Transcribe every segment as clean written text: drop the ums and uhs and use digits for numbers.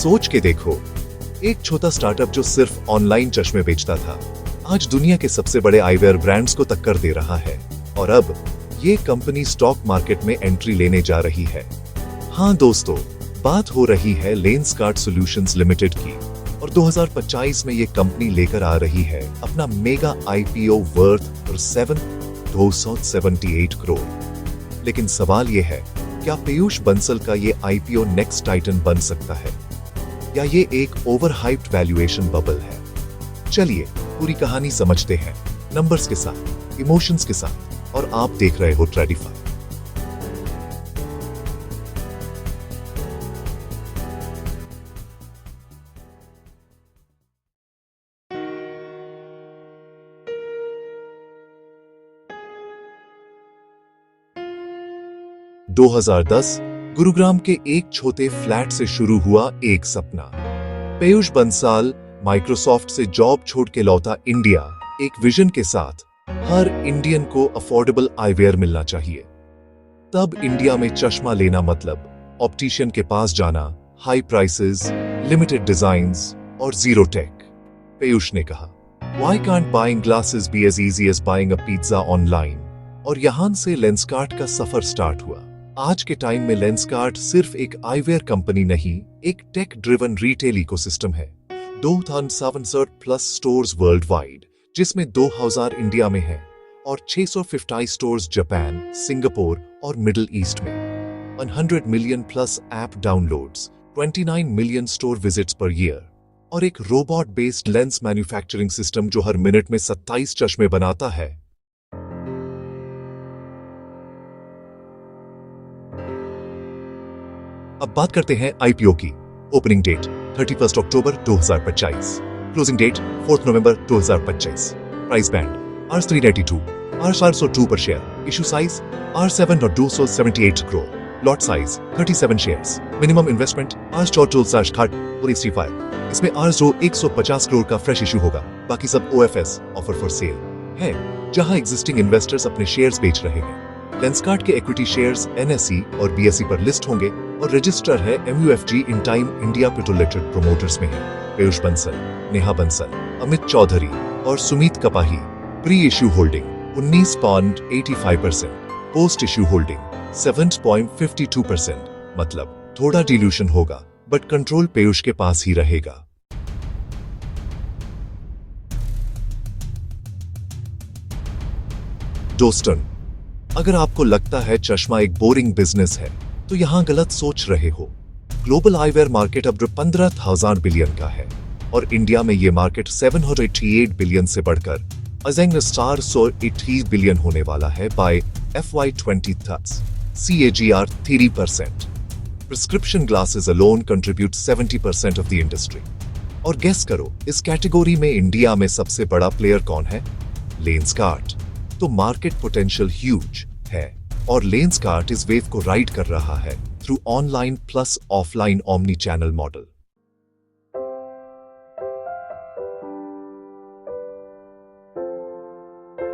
सोच के देखो, एक छोटा स्टार्टअप जो सिर्फ ऑनलाइन चश्मे बेचता था, आज दुनिया के सबसे बड़े आईवेयर ब्रांड्स को टक्कर दे रहा है। और अब ये कंपनी स्टॉक मार्केट में एंट्री लेने जा रही है। हाँ दोस्तों, बात हो रही है लेंसकार्ट सॉल्यूशंस लिमिटेड की, और 2025 में ये कंपनी लेकर आ रही है अपना मेगा आईपीओ वर्थ 278 करोड़। लेकिन सवाल ये है, क्या पीयूष बंसल का ये आईपीओ नेक्स्ट टाइटन बन सकता है, या ये एक ओवरहाइप्ड वैल्यूएशन बबल है? चलिए पूरी कहानी समझते हैं, नंबर्स के साथ, इमोशंस के साथ। और आप देख रहे हो ट्रेडिफाई। गुरुग्राम के एक छोटे फ्लैट से शुरू हुआ एक सपना। पीयूष बंसल माइक्रोसॉफ्ट से जॉब छोड़ के लौटा इंडिया, एक विजन के साथ, हर इंडियन को अफोर्डेबल आईवेयर मिलना चाहिए। तब इंडिया में चश्मा लेना मतलब ऑप्टिशियन के पास जाना, हाई प्राइसेस, लिमिटेड डिजाइन्स और जीरो टेक। पीयूष ने कहा, Why can't buying glasses be as easy as buying a pizza online? और यहां से लेंसकार्ट का सफर स्टार्ट हुआ। आज के टाइम में लेंसकार्ट सिर्फ एक आईवेयर कंपनी नहीं, एक टेक ड्रिवन रिटेल इकोसिस्टम है। 2,700 प्लस स्टोर्स वर्ल्ड वाइड, जिसमें 2,000 इंडिया में है और 650 स्टोर्स जापान, सिंगापुर और मिडिल ईस्ट में। 100 million plus app downloads, 29 million store visits per year, और एक robot based lens manufacturing system जो हर मिनट में 27 चश्मे बनाता है। अब बात करते हैं आईपीओ की। ओपनिंग डेट 31 अक्टूबर 2025, क्लोजिंग डेट 4 नवंबर 2025। Price band R382, R402 per share। Issue size R7.278 crore। Lot size 37 shares. Minimum investment R465। इसमें R2 150 करोड़ का फ्रेश इशू होगा, बाकी सब OFS ऑफर फॉर सेल है, जहां एग्जिस्टिंग इन्वेस्टर्स अपने शेयर्स बेच रहे हैं। लेंसकार्ट के इक्विटी शेयर्स NSE और BSE पर लिस्ट होंगे और रजिस्टर है MUFG इन टाइम इंडिया पेट्रोलिटेड प्रोमोटर्स में है। पीयूष बंसल, नेहा बंसल, अमित चौधरी और Sumeet Kapahi. Pre issue holding 19.85%, post issue holding 7.52%। मतलब थोड़ा डिल्यूशन होगा, बट कंट्रोल पीयूष के पास ही रहेगा। दोस्तों, अगर आपको लगता है चश्मा एक बोरिंग बिजनेस है, तो यहां गलत सोच रहे हो। ग्लोबल आईवेयर मार्केट अब 15,000 बिलियन का है और इंडिया में ये मार्केट 788 बिलियन से बढ़कर 480 बिलियन होने वाला है by FY 2030, CAGR 3%। Prescription glasses alone contribute 70% of the industry. और गेस करो, इस कैटेगरी में इंडिया में सबसे बड़ा प्लेयर कौन है? लेंसकार्ट। तो मार्केट पोटेंशियल ह्यूज है और लेंसकार्ट इस वेव को राइड कर रहा है through online plus offline omni channel model.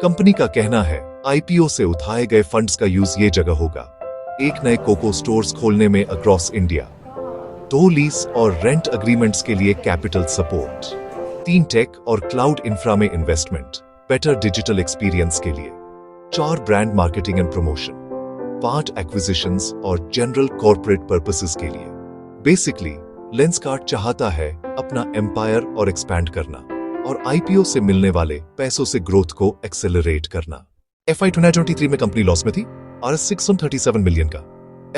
Company का कहना है, आईपीओ से उठाए गए फंड्स का यूज ये जगह होगा, एक नए कोको स्टोर्स खोलने में अक्रॉस इंडिया, 2 लीज और रेंट अग्रीमेंट्स के लिए कैपिटल सपोर्ट, 3 टेक और क्लाउड इंफ्रा में इन्वेस्टमेंट, बेटर डिजिटल एक्सपीरियंस के लिए, 4 brand marketing and promotion, 5 acquisitions और जनरल कॉर्पोरेट पर्पसेस के लिए। बेसिकली लेंसकार्ट चाहता है अपना एम्पायर और एक्सपैंड करना और आईपीओ से मिलने वाले पैसों से ग्रोथ को एक्सेलरेट करना। FY 2023 में कंपनी लॉस में थी, R637 मिलियन का।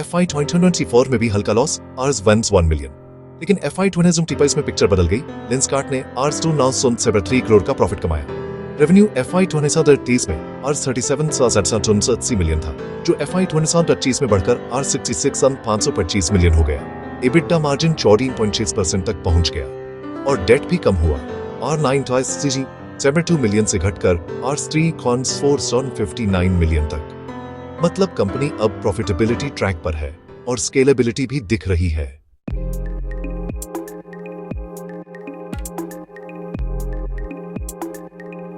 FY 2024 में भी हल्का लॉस, R1 मिलियन। लेकिन FY 2025 में पिक्चर बदल गई। लेंसकार्ट ने R293 करोड़ का प्रॉफिट कमाया। रेवेन्यू FY 2030 में R37 मिलियन था, जो FY 2025 में बढ़कर R66 मिलियन हो गया। EBITDA मार्जिन 14.6% तक पहुंच गया और डेट भी कम हुआ, R9 72 मिलियन से घटकर R3 मिलियन तक। मतलब कंपनी अब प्रॉफिटेबिलिटी ट्रैक पर है और स्केलेबिलिटी भी दिख रही है।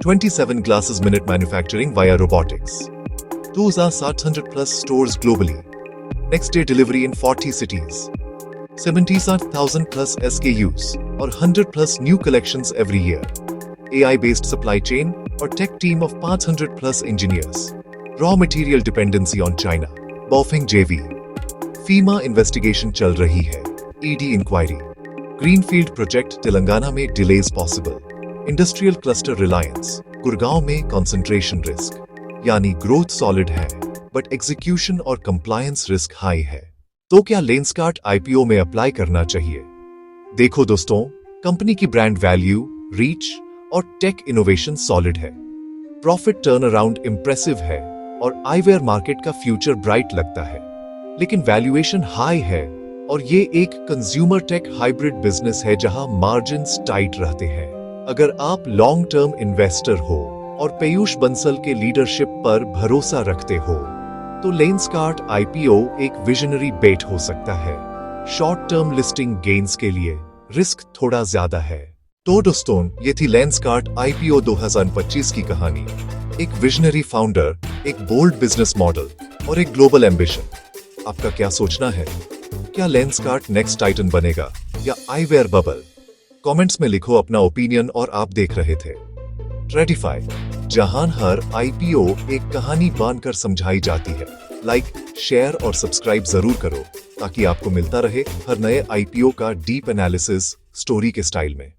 "27 glasses minute manufacturing via robotics. 2,600 plus stores globally. Next day delivery in 40 cities. 77,000 plus SKUs और 100 plus new collections every year. AI-based supply chain और tech team of 500 plus engineers. Raw material dependency on China. Bofing JV. FEMA investigation चल रही है. ED inquiry. Greenfield project Telangana में delays possible. Industrial cluster reliance. Gurgaon में concentration risk. यानी growth solid है, but execution और compliance risk high है. तो क्या लेंसकार्ट आईपीओ में अप्लाई करना चाहिए? देखो दोस्तों, कंपनी की ब्रांड वैल्यू, रीच और टेक इनोवेशन सॉलिड है, प्रॉफिट टर्न अराउंड इंप्रेसिव है और आईवेयर मार्केट का फ्यूचर ब्राइट लगता है। लेकिन वैल्यूएशन हाई है और ये एक कंज्यूमर टेक हाइब्रिड बिजनेस है जहां मार्जिन्स टाइट रहते हैं। अगर आप लॉन्ग टर्म इन्वेस्टर हो और पीयूष बंसल के लीडरशिप पर भरोसा रखते हो तो लेंसकार्ट आईपीओ एक विजनरी बेट हो सकता है। शॉर्ट टर्म लिस्टिंग गेन्स के लिए रिस्क थोड़ा ज्यादा है। तो दोस्तों, ये थी लेंसकार्ट आईपीओ 2025 की कहानी। एक विजनरी फाउंडर, एक बोल्ड बिजनेस मॉडल और एक ग्लोबल एम्बिशन। आपका क्या सोचना है? क्या लेंसकार्ट नेक्स्ट टाइटन बनेगा या आईवेयर बबल? कमेंट्स में लिखो अपना ओपिनियन। और आप देख रहे थे ट्रेडिफाई, जहां हर आईपीओ एक कहानी बांधकर समझाई जाती है। लाइक, शेयर और सब्सक्राइब जरूर करो ताकि आपको मिलता रहे हर नए आईपीओ का डीप एनालिसिस स्टोरी के स्टाइल में।